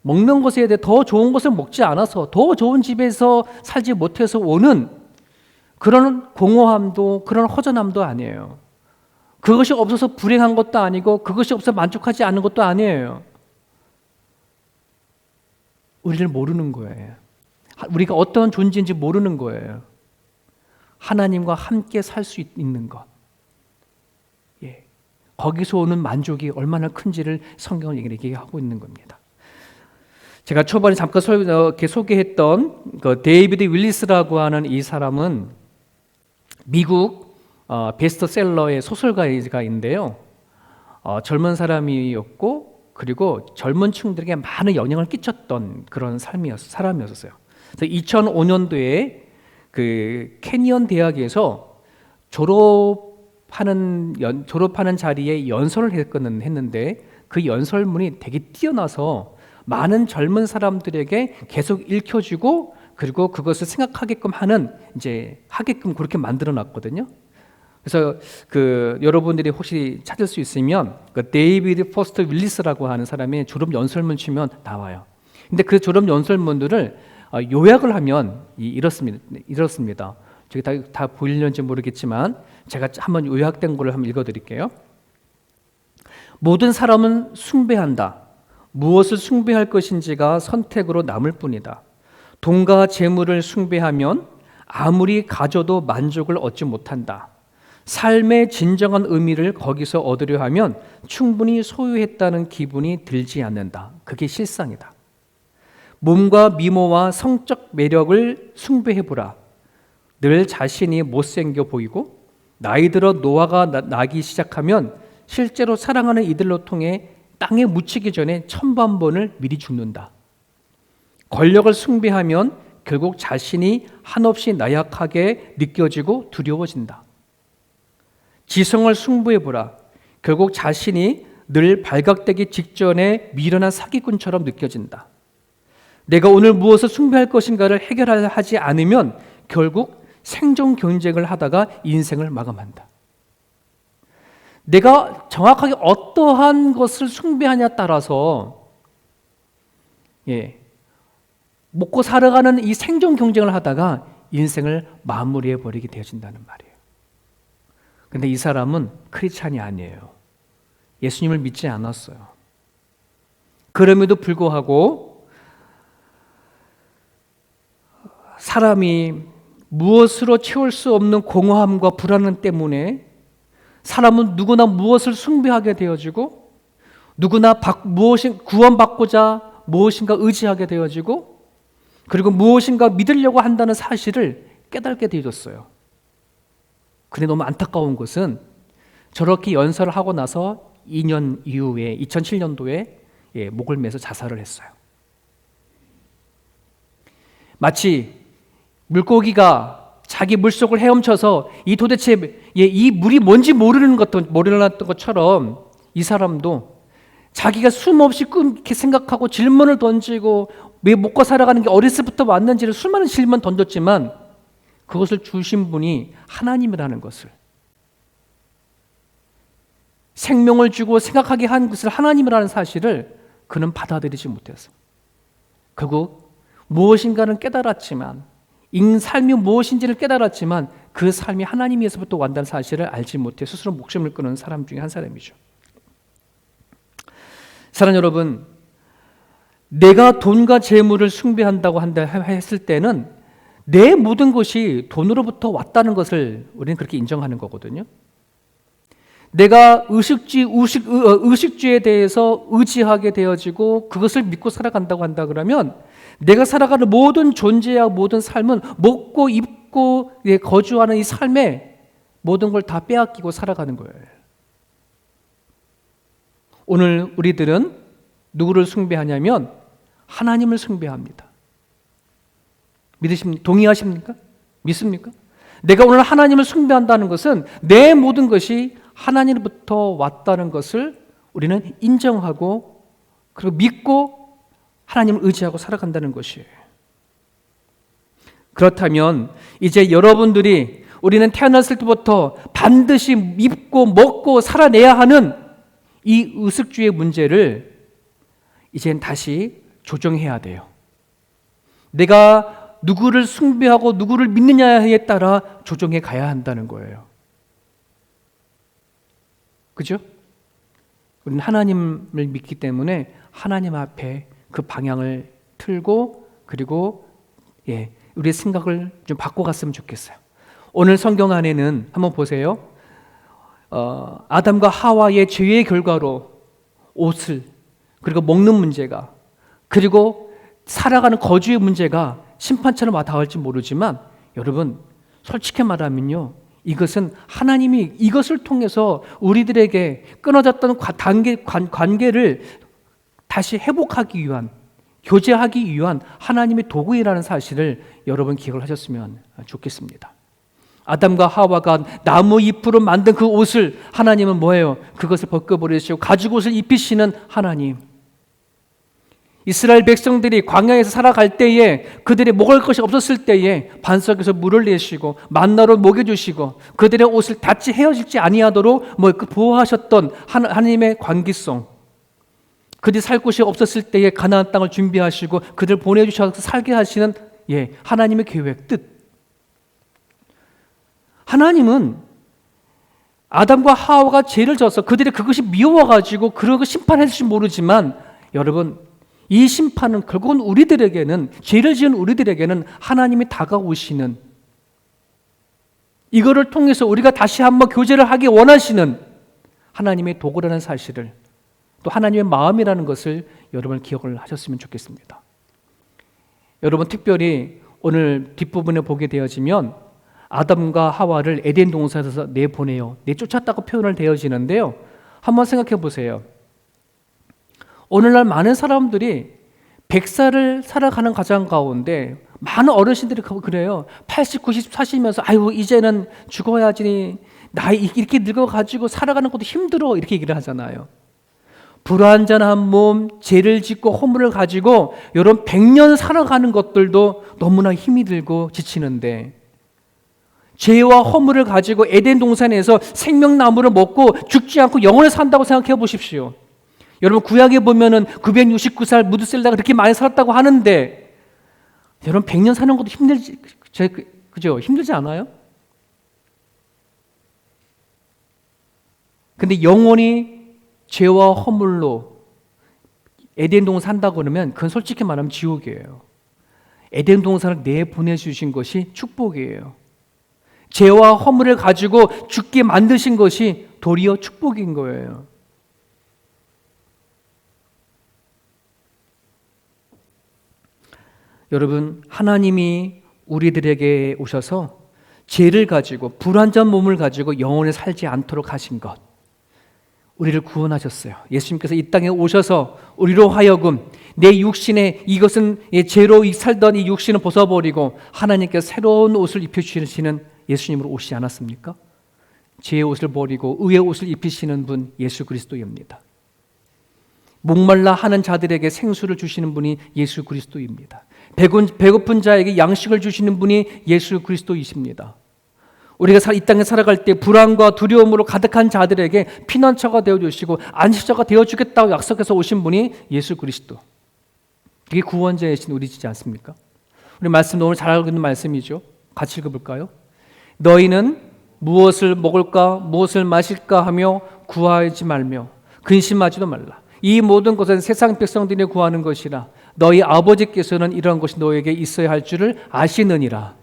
먹는 것에 대해 더 좋은 것을 먹지 않아서, 더 좋은 집에서 살지 못해서 오는 그런 공허함도, 그런 허전함도 아니에요. 그것이 없어서 불행한 것도 아니고 그것이 없어서 만족하지 않은 것도 아니에요. 우리를 모르는 거예요. 우리가 어떤 존재인지 모르는 거예요. 하나님과 함께 살 수 있는 것, 거기서 오는 만족이 얼마나 큰지를 성경은 얘기하고 있는 겁니다. 제가 초반에 잠깐 소개했던 그 데이비드 윌리스라고 하는 이 사람은 미국 베스트셀러의 소설가인데요. 젊은 사람이었고 그리고 젊은 층들에게 많은 영향을 끼쳤던 그런 사람이었어요. 그래서 2005년도에 그 캐니언 대학에서 졸업하는 자리에 연설을 했는데 그 연설문이 되게 뛰어나서 많은 젊은 사람들에게 계속 읽혀주고 그리고 그것을 생각하게끔 하게끔 그렇게 만들어 놨거든요. 그래서 여러분들이 혹시 찾을 수 있으면 그 데이비드 포스터 윌리스라고 하는 사람의 졸업 연설문 치면 나와요. 근데 그 졸업 연설문들을 요약을 하면 이렇습니다. 저기 다 보이려는지 모르겠지만 제가 한번 요약된 거를 한번 읽어드릴게요. 모든 사람은 숭배한다. 무엇을 숭배할 것인지가 선택으로 남을 뿐이다. 돈과 재물을 숭배하면 아무리 가져도 만족을 얻지 못한다. 삶의 진정한 의미를 거기서 얻으려 하면 충분히 소유했다는 기분이 들지 않는다. 그게 실상이다. 몸과 미모와 성적 매력을 숭배해보라. 늘 자신이 못생겨 보이고 나이 들어 노화가 나기 시작하면 실제로 사랑하는 이들로 통해 땅에 묻히기 전에 1000번을 미리 죽는다. 권력을 숭배하면 결국 자신이 한없이 나약하게 느껴지고 두려워진다. 지성을 숭배해보라. 결국 자신이 늘 발각되기 직전에 미련한 사기꾼처럼 느껴진다. 내가 오늘 무엇을 숭배할 것인가를 해결하지 않으면 결국 생존 경쟁을 하다가 인생을 마감한다. 내가 정확하게 어떠한 것을 숭배하냐에 따라서 먹고 살아가는 이 생존 경쟁을 하다가 인생을 마무리해버리게 되어진다는 말이에요. 근데 이 사람은 크리스찬이 아니에요. 예수님을 믿지 않았어요. 그럼에도 불구하고 사람이 무엇으로 채울 수 없는 공허함과 불안함 때문에 사람은 누구나 무엇을 숭배하게 되어지고 누구나 구원받고자 무엇인가 의지하게 되어지고 그리고 무엇인가 믿으려고 한다는 사실을 깨닫게 되어졌어요. 근데 너무 안타까운 것은 저렇게 연설을 하고 나서 2년 이후에 2007년도에 목을 매서 자살을 했어요. 마치 물고기가 자기 물속을 헤엄쳐서 도대체 이 물이 뭔지 모르는 것처럼 이 사람도 자기가 숨없이 이렇게 생각하고 질문을 던지고 왜 먹고 살아가는 게 어렸을 때부터 왔는지를 수많은 질문 던졌지만 그것을 주신 분이 하나님이라는 것을, 생명을 주고 생각하게 한 것을 하나님이라는 사실을 그는 받아들이지 못했어. 결국 무엇인가는 깨달았지만, 삶이 무엇인지를 깨달았지만 그 삶이 하나님에서부터 왔다는 사실을 알지 못해 스스로 목숨을 끊은 사람 중에 한 사람이죠. 사랑하는 여러분, 내가 돈과 재물을 숭배한다고 했을 때는 내 모든 것이 돈으로부터 왔다는 것을 우리는 그렇게 인정하는 거거든요. 내가 의식주에 대해서 의지하게 되어지고 그것을 믿고 살아간다고 한다 그러면 내가 살아가는 모든 존재와 모든 삶은 먹고 입고 거주하는 이 삶에 모든 걸 다 빼앗기고 살아가는 거예요. 오늘 우리들은 누구를 숭배하냐면 하나님을 숭배합니다. 믿으십니까? 동의하십니까? 믿습니까? 내가 오늘 하나님을 숭배한다는 것은 내 모든 것이 하나님으로부터 왔다는 것을 우리는 인정하고 그리고 믿고 하나님을 의지하고 살아간다는 것이에요. 그렇다면 이제 여러분들이 우리는 태어났을 때부터 반드시 믿고 먹고 살아내야 하는 이 의식주의 문제를 이젠 다시 조정해야 돼요. 내가 누구를 숭배하고 누구를 믿느냐에 따라 조정해 가야 한다는 거예요. 그죠? 우리는 하나님을 믿기 때문에 하나님 앞에 그 방향을 틀고 그리고 우리의 생각을 좀 바꿔갔으면 좋겠어요. 오늘 성경 안에는 한번 보세요. 아담과 하와의 죄의 결과로 옷을 그리고 먹는 문제가 그리고 살아가는 거주의 문제가 심판처럼 와닿을지 모르지만 여러분 솔직히 말하면요, 이것은 하나님이 이것을 통해서 우리들에게 끊어졌던 관계를 다시 회복하기 위한, 교제하기 위한 하나님의 도구이라는 사실을 여러분 기억을 하셨으면 좋겠습니다. 아담과 하와가 나무 잎으로 만든 그 옷을 하나님은 뭐예요? 그것을 벗겨버리시고 가죽 옷을 입히시는 하나님. 이스라엘 백성들이 광야에서 살아갈 때에 그들이 먹을 것이 없었을 때에 반석에서 물을 내시고 만나로 먹여주시고 그들의 옷을 닿지 헤어질지 아니하도록 보호하셨던 하나님의 관계성, 그들이 살 곳이 없었을 때에 가나안 땅을 준비하시고 그들 보내주셔서 살게 하시는 하나님의 계획, 뜻. 하나님은 아담과 하와가 죄를 져서 그들이 그것이 미워가지고 그러고 심판했을지 모르지만 여러분, 이 심판은 결국은 우리들에게는, 죄를 지은 우리들에게는 하나님이 다가오시는, 이거를 통해서 우리가 다시 한번 교제를 하기 원하시는 하나님의 도구라는 사실을, 또 하나님의 마음이라는 것을 여러분 기억을 하셨으면 좋겠습니다. 여러분 특별히 오늘 뒷부분에 보게 되어지면 아담과 하와를 에덴 동산에서 내보내요, 내쫓았다고 표현을 되어지는데요. 한번 생각해 보세요. 오늘날 많은 사람들이 100살을 살아가는 가정 가운데 많은 어르신들이 그래요. 80, 90 사시면서 아유 이제는 죽어야지, 나이 이렇게 늙어가지고 살아가는 것도 힘들어, 이렇게 얘기를 하잖아요. 불완전한 몸, 죄를 짓고 허물을 가지고 여러분 100년 살아가는 것들도 너무나 힘이 들고 지치는데, 죄와 허물을 가지고 에덴 동산에서 생명나무를 먹고 죽지 않고 영원히 산다고 생각해 보십시오. 여러분 구약에 보면은 969살 무드셀라가 그렇게 많이 살았다고 하는데 여러분 100년 사는 것도 그죠? 힘들지 않아요? 근데 영원히 죄와 허물로 에덴 동산 산다고 그러면 그건 솔직히 말하면 지옥이에요. 에덴 동산을 내보내주신 것이 축복이에요. 죄와 허물을 가지고 죽게 만드신 것이 도리어 축복인 거예요. 여러분, 하나님이 우리들에게 오셔서 죄를 가지고 불완전 몸을 가지고 영원히 살지 않도록 하신 것, 우리를 구원하셨어요. 예수님께서 이 땅에 오셔서 우리로 하여금 내 육신에, 이것은 죄로 살던 이 육신을 벗어버리고 하나님께서 새로운 옷을 입혀주시는 예수님으로 오시지 않았습니까? 죄의 옷을 버리고 의의 옷을 입히시는 분 예수 그리스도입니다. 목말라 하는 자들에게 생수를 주시는 분이 예수 그리스도입니다. 배고픈 자에게 양식을 주시는 분이 예수 그리스도이십니다. 우리가 이 땅에 살아갈 때 불안과 두려움으로 가득한 자들에게 피난처가 되어주시고 안식처가 되어주겠다고 약속해서 오신 분이 예수 그리스도. 그게 구원자이신 우리지 않습니까? 우리 말씀 오늘 잘 알고 있는 말씀이죠. 같이 읽어볼까요? 너희는 무엇을 먹을까 무엇을 마실까 하며 구하지 말며 근심하지도 말라. 이 모든 것은 세상 백성들이 구하는 것이라 너희 아버지께서는 이러한 것이 너에게 있어야 할 줄을 아시느니라.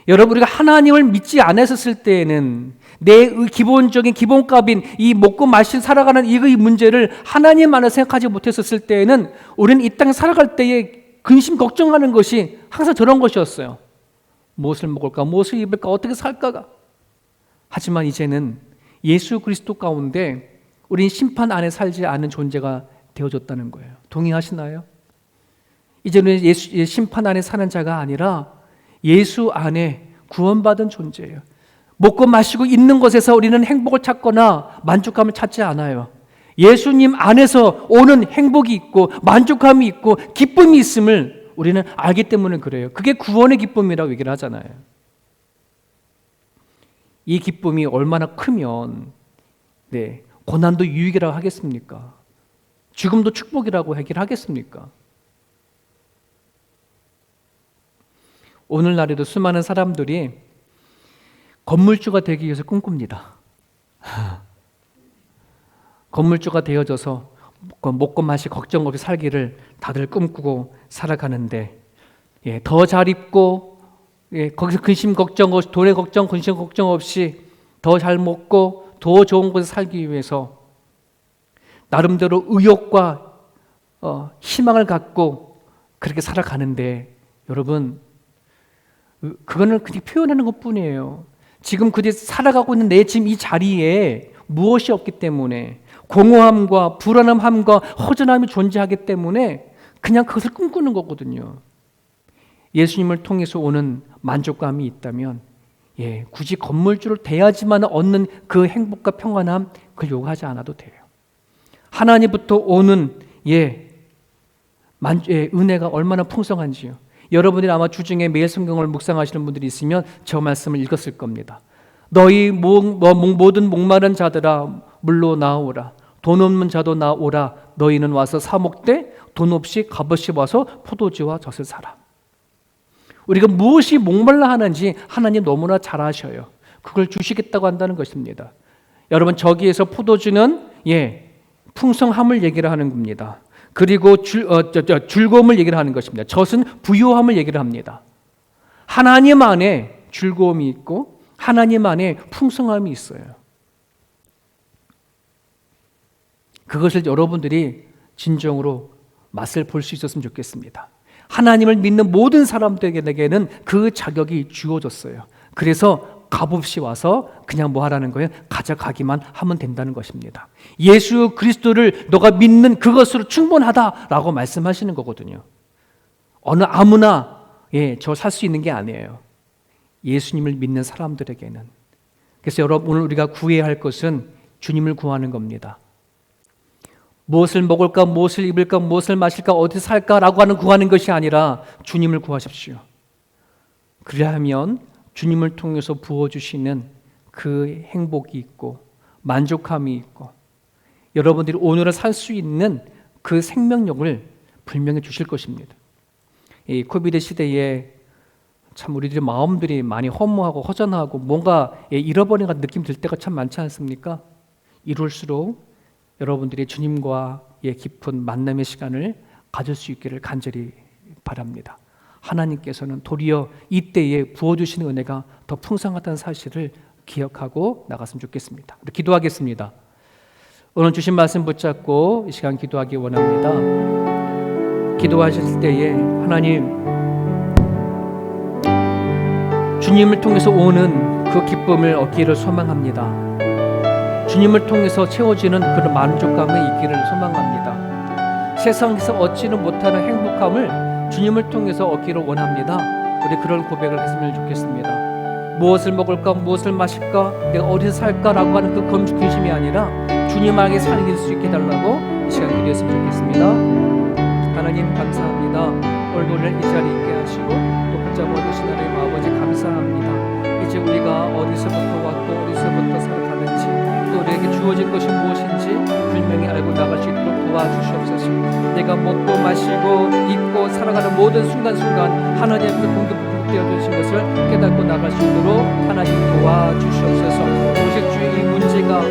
여러분, 우리가 하나님을 믿지 않았을 때에는 내 기본적인 기본값인 이 먹고 마실 살아가는 이 문제를 하나님 안에 생각하지 못했었을 때에는 우리는 이 땅에 살아갈 때에 근심 걱정하는 것이 항상 저런 것이었어요. 무엇을 먹을까 무엇을 입을까 어떻게 살까가. 하지만 이제는 예수 그리스도 가운데 우린 심판 안에 살지 않은 존재가 되어졌다는 거예요. 동의하시나요? 이제는 심판 안에 사는 자가 아니라 예수 안에 구원받은 존재예요. 먹고 마시고 있는 것에서 우리는 행복을 찾거나 만족감을 찾지 않아요. 예수님 안에서 오는 행복이 있고 만족감이 있고 기쁨이 있음을 우리는 알기 때문에 그래요. 그게 구원의 기쁨이라고 얘기를 하잖아요. 이 기쁨이 얼마나 크면 고난도 유익이라고 하겠습니까? 죽음도 축복이라고 얘기를 하겠습니까? 오늘날에도 수많은 사람들이 건물주가 되기 위해서 꿈꿉니다. 건물주가 되어져서 먹고 마시 걱정 없이 살기를 다들 꿈꾸고 살아가는데 더 잘 입고 거기서 근심 걱정 없이 돈의 걱정 근심 걱정 없이 더 잘 먹고 더 좋은 곳에 살기 위해서 나름대로 의욕과 희망을 갖고 그렇게 살아가는데 여러분 그거는 그냥 표현하는 것뿐이에요. 지금 그들이 살아가고 있는 내 지금 이 자리에 무엇이 없기 때문에 공허함과 불안함과 허전함이 존재하기 때문에 그냥 그것을 꿈꾸는 거거든요. 예수님을 통해서 오는 만족감이 있다면 굳이 건물주를 돼야지만 얻는 그 행복과 평안함 그걸 요구하지 않아도 돼요. 하나님부터 오는 은혜가 얼마나 풍성한지요. 여러분들이 아마 주중에 매일 성경을 묵상하시는 분들이 있으면 저 말씀을 읽었을 겁니다. 너희 모든 목마른 자들아 물로 나오라. 돈 없는 자도 나오라. 너희는 와서 사 먹되 돈 없이 값없이 와서 포도주와 젖을 사라. 우리가 무엇이 목말라 하는지 하나님 너무나 잘 아셔요. 그걸 주시겠다고 한다는 것입니다. 여러분 저기에서 포도주는 풍성함을 얘기를 하는 겁니다. 그리고 즐거움을 얘기를 하는 것입니다. 젖은 부요함을 얘기를 합니다. 하나님 안에 즐거움이 있고 하나님 안에 풍성함이 있어요. 그것을 여러분들이 진정으로 맛을 볼 수 있었으면 좋겠습니다. 하나님을 믿는 모든 사람들에게는 그 자격이 주어졌어요. 그래서 값없이 와서 그냥 뭐 하라는 거예요? 가져가기만 하면 된다는 것입니다. 예수 그리스도를 너가 믿는 그것으로 충분하다라고 말씀하시는 거거든요. 어느 아무나 저 살 수 있는 게 아니에요. 예수님을 믿는 사람들에게는. 그래서 여러분 오늘 우리가 구해야 할 것은 주님을 구하는 겁니다. 무엇을 먹을까, 무엇을 입을까, 무엇을 마실까, 어디 살까라고 하는 구하는 것이 아니라 주님을 구하십시오. 그리하면 주님을 통해서 부어주시는 그 행복이 있고 만족함이 있고 여러분들이 오늘을 살 수 있는 그 생명력을 분명히 주실 것입니다. 이 코비드 시대에 참 우리들의 마음들이 많이 허무하고 허전하고 뭔가 잃어버린 것 느낌 들 때가 참 많지 않습니까? 이럴수록 여러분들이 주님과의 깊은 만남의 시간을 가질 수 있기를 간절히 바랍니다. 하나님께서는 도리어 이때에 부어주시는 은혜가 더 풍성하다는 사실을 기억하고 나갔으면 좋겠습니다. 우리 기도하겠습니다. 오늘 주신 말씀 붙잡고 이 시간 기도하기 원합니다. 기도하실 때에 하나님 주님을 통해서 오는 그 기쁨을 얻기를 소망합니다. 주님을 통해서 채워지는 그런 만족감이 있기를 소망합니다. 세상에서 얻지는 못하는 행복감을 주님을 통해서 얻기를 원합니다. 우리 그런 고백을 했으면 좋겠습니다. 무엇을 먹을까, 무엇을 마실까, 내가 어디서 살까라고 하는 그 근심이 아니라 주님 안에 살길 수 있게 해달라고 이 시간 기도했으면 좋겠습니다. 하나님 감사합니다. 오늘도 이 자리에 있게 하시고 또 붙잡아 두신 하나님 아버지 감사합니다. 이제 우리가 어디서부터 왔고 어디서부터 살아가는지 또 우리에게 주어진 것이 무엇인지 분명히 알고 나갈 수 있도록 도와주시옵소서. 내가 먹고 마시고 입고 살아가는 모든 순간순간 하나님 앞에 공급되어 주신 것을 깨닫고 나갈 수 있도록 하나님 도와주시옵소서. 오식주의 이 문제가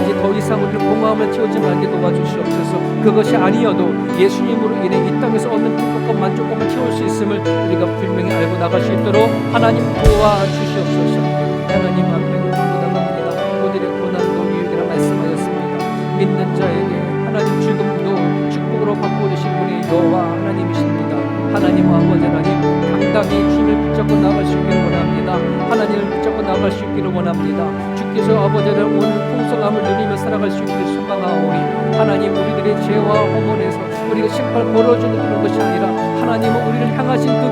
이제 더 이상 우리를 공허함을 채우지 말게 도와주시옵소서. 그것이 아니어도 예수님으로 인해 이 땅에서 얻는 행복과 만족감을 채울 수 있음을 우리가 분명히 알고 나갈 수 있도록 하나님 도와주시옵소서. 하나님 앞에 나갑니다. 오늘의 고난도 유익이라 말씀하였습니다. 믿는 자에게 하나님 죽음도 축복으로 바꾸시신 분이 여호와 하나님이십니다. 하나님 아버지 하나님 당당히 주님을 붙잡고 나갈 수 있기를 원합니다. 하나님을 붙잡고 나갈 수 있기를 원합니다. 주께서 아버지 하나님 오늘 풍성함을 누리며 살아갈 수 있기를 소망하오니 하나님 우리들의 죄와 허물에서 우리가 심판 벌어주는 그런 것이 아니라 하나님은 우리를 향하신 그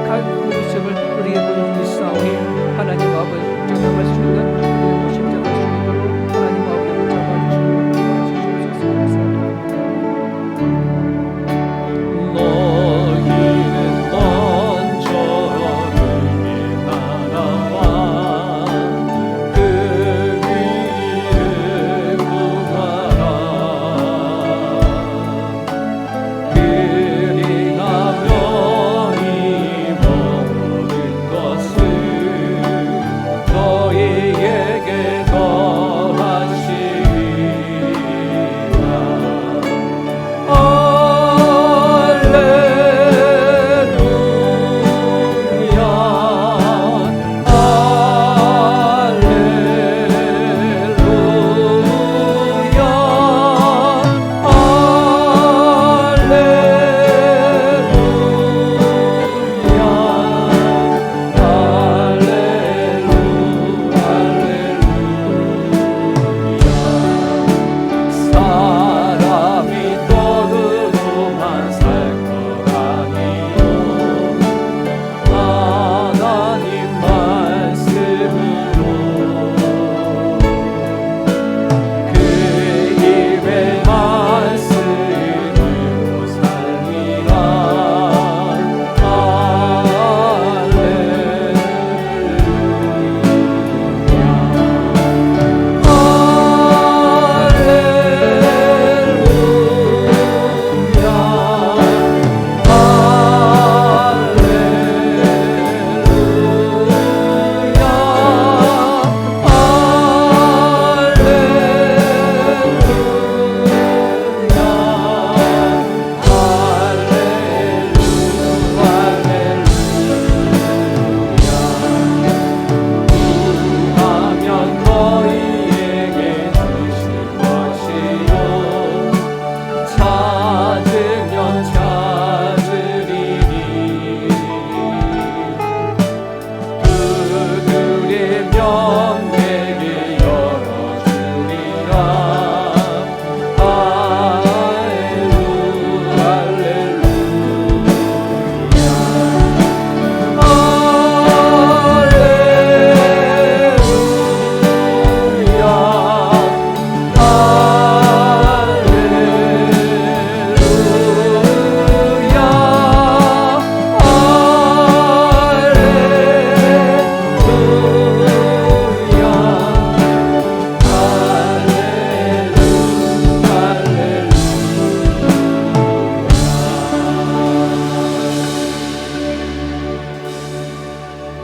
모습을 우리에게 보여주시사오니 하나님 아버지 붙잡고 나갈 수 있는 우리의 십자가 수 있도록 하나님 아버지 붙잡아 주시옵소서. 감사합니다. 너희는 먼저 그의 나라와 그 의를 구하라. 그리하면 이 모든 것을 너희에게 더하시리라.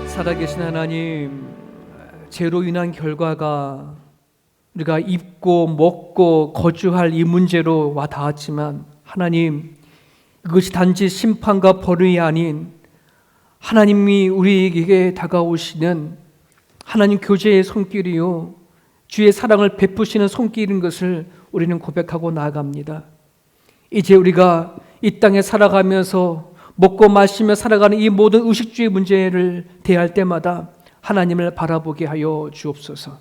살아계신 하나님, 죄로 인한 결과가 우리가 입고 먹고 거주할 이 문제로 와 닿았지만 하나님, 그것이 단지 심판과 벌이 아닌 하나님이 우리에게 다가오시는 하나님 교제의 손길이요 주의 사랑을 베푸시는 손길인 것을 우리는 고백하고 나아갑니다. 이제 우리가 이 땅에 살아가면서 먹고 마시며 살아가는 이 모든 의식주의 문제를 대할 때마다 하나님을 바라보게 하여 주옵소서.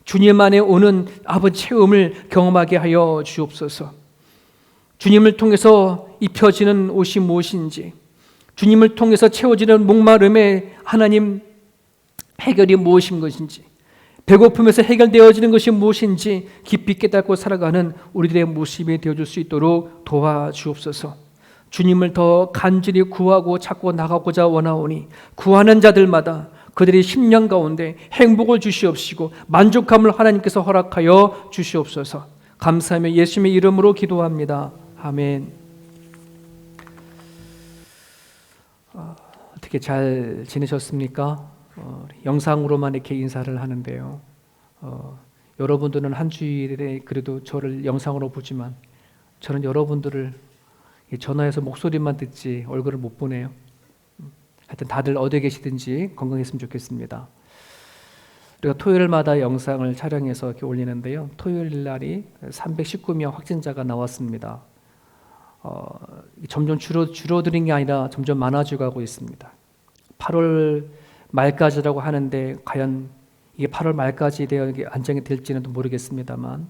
주님 안에 오는 아버지 체험을 경험하게 하여 주옵소서. 주님을 통해서 입혀지는 옷이 무엇인지, 주님을 통해서 채워지는 목마름의 하나님 해결이 무엇인 것인지, 배고픔에서 해결되어지는 것이 무엇인지 깊이 깨닫고 살아가는 우리들의 모습이 되어줄 수 있도록 도와주옵소서. 주님을 더 간절히 구하고 찾고 나가고자 원하오니 구하는 자들마다 그들의 심령 가운데 행복을 주시옵시고 만족함을 하나님께서 허락하여 주시옵소서. 감사하며 예수님의 이름으로 기도합니다. 아멘. 어떻게 잘 지내셨습니까? 영상으로만 이렇게 인사를 하는데요. 여러분들은 한 주일에 그래도 저를 영상으로 보지만 저는 여러분들을 전화해서 목소리만 듣지 얼굴을 못 보네요. 하여튼 다들 어디에 계시든지 건강했으면 좋겠습니다. 우리가 토요일마다 영상을 촬영해서 이렇게 올리는데요. 토요일 날이 319명 확진자가 나왔습니다. 점점 줄어드는 게 아니라 점점 많아지고 가고 있습니다. 8월 말까지라고 하는데 과연 이게 8월 말까지 되어 안정이 될지는 모르겠습니다만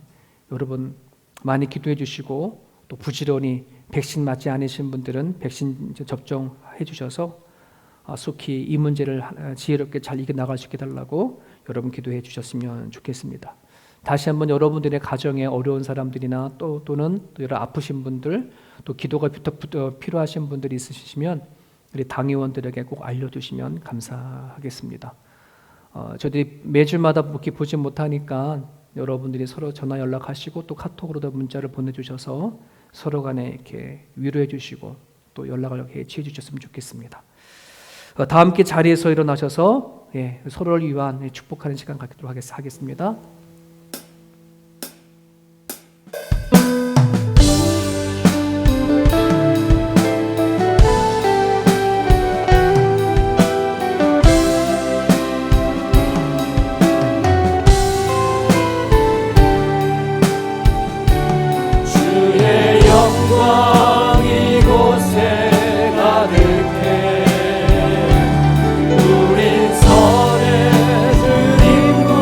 여러분 많이 기도해 주시고 또 부지런히 백신 맞지 않으신 분들은 백신 접종해 주셔서 속히 이 문제를 지혜롭게 잘 이겨나갈 수 있게 달라고 여러분 기도해 주셨으면 좋겠습니다. 다시 한번 여러분들의 가정에 어려운 사람들이나 또는 여러 아프신 분들 또 기도가 필요하신 분들이 있으시면 우리 당의원들에게 꼭 알려주시면 감사하겠습니다. 저희들이 매주마다 이렇게 보지 못하니까 여러분들이 서로 전화 연락하시고 또 카톡으로도 문자를 보내주셔서 서로 간에 이렇게 위로해 주시고 또 연락을 이렇게 취해 주셨으면 좋겠습니다. 다 함께 자리에서 일어나셔서 서로를 위한 축복하는 시간 갖도록 하겠습니다. 주의 영광 이곳에 가득해 우린 선의 주님과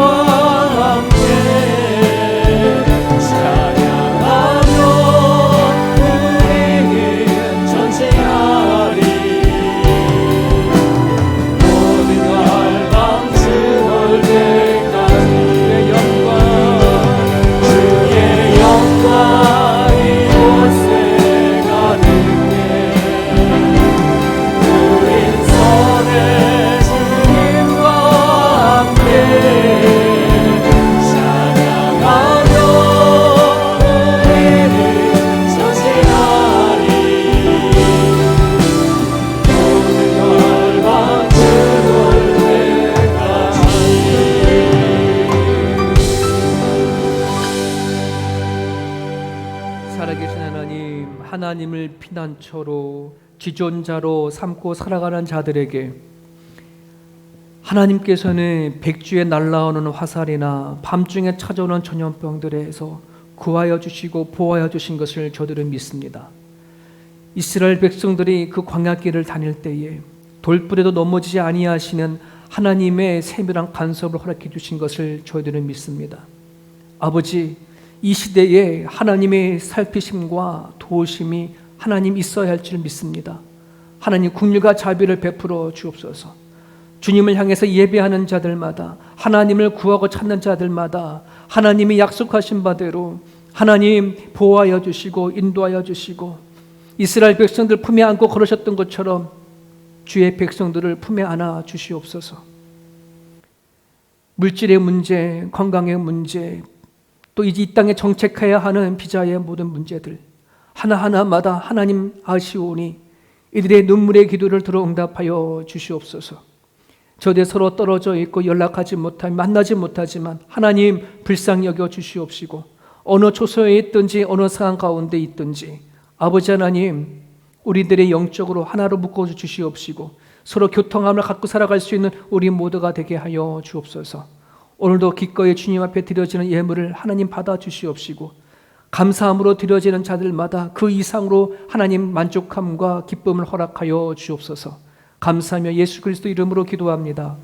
함께 찬양하며 우리는 전진하리 모든 갈망 주올 때까지 주의 영광 이곳에 가득해 우린 선의 주님과 함께 찬양하며 우리는 전진하리 모든 열방 주올 때까지. 살아계신 하나님, 하나님을 피난처로 지존자로 삼고 살아가는 자들에게 하나님께서는 백주에 날아오는 화살이나 밤중에 찾아오는 전염병들에서 구하여 주시고 보호하여 주신 것을 저들은 믿습니다. 이스라엘 백성들이 그 광야길을 다닐 때에 돌불에도 넘어지지 아니하시는 하나님의 세밀한 간섭을 허락해 주신 것을 저희들은 믿습니다. 아버지, 이 시대에 하나님의 살피심과 도우심이 하나님 있어야 할 줄 믿습니다. 하나님 긍휼과 자비를 베풀어 주옵소서. 주님을 향해서 예배하는 자들마다, 하나님을 구하고 찾는 자들마다 하나님이 약속하신 바대로 하나님 보호하여 주시고 인도하여 주시고 이스라엘 백성들 품에 안고 걸으셨던 것처럼 주의 백성들을 품에 안아 주시옵소서. 물질의 문제, 건강의 문제, 또 이제 이 땅에 정책해야 하는 비자의 모든 문제들 하나하나마다 하나님 아시오니 이들의 눈물의 기도를 들어 응답하여 주시옵소서. 저들 서로 떨어져 있고 연락하지 못하며 만나지 못하지만 하나님 불쌍히 여겨 주시옵시고 어느 초소에 있든지 어느 상황 가운데 있든지 아버지 하나님 우리들의 영적으로 하나로 묶어 주시옵시고 서로 교통함을 갖고 살아갈 수 있는 우리 모두가 되게 하여 주옵소서. 오늘도 기꺼이 주님 앞에 드려지는 예물을 하나님 받아 주시옵시고 감사함으로 드려지는 자들마다 그 이상으로 하나님 만족함과 기쁨을 허락하여 주옵소서. 감사하며 예수 그리스도 이름으로 기도합니다.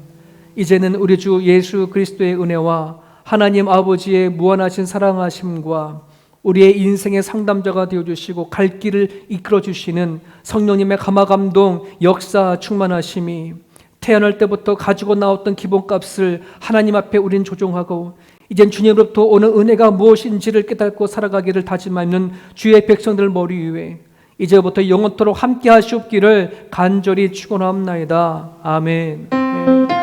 이제는 우리 주 예수 그리스도의 은혜와 하나님 아버지의 무한하신 사랑하심과 우리의 인생의 상담자가 되어주시고 갈 길을 이끌어주시는 성령님의 감화감동 역사 충만하심이 태어날 때부터 가지고 나왔던 기본값을 하나님 앞에 우린 조정하고 이젠 주님으로부터 오는 은혜가 무엇인지를 깨닫고 살아가기를 다짐하는 주의 백성들 머리 위에 이제부터 영원토록 함께 하시옵기를 간절히 축원합나이다. 아멘.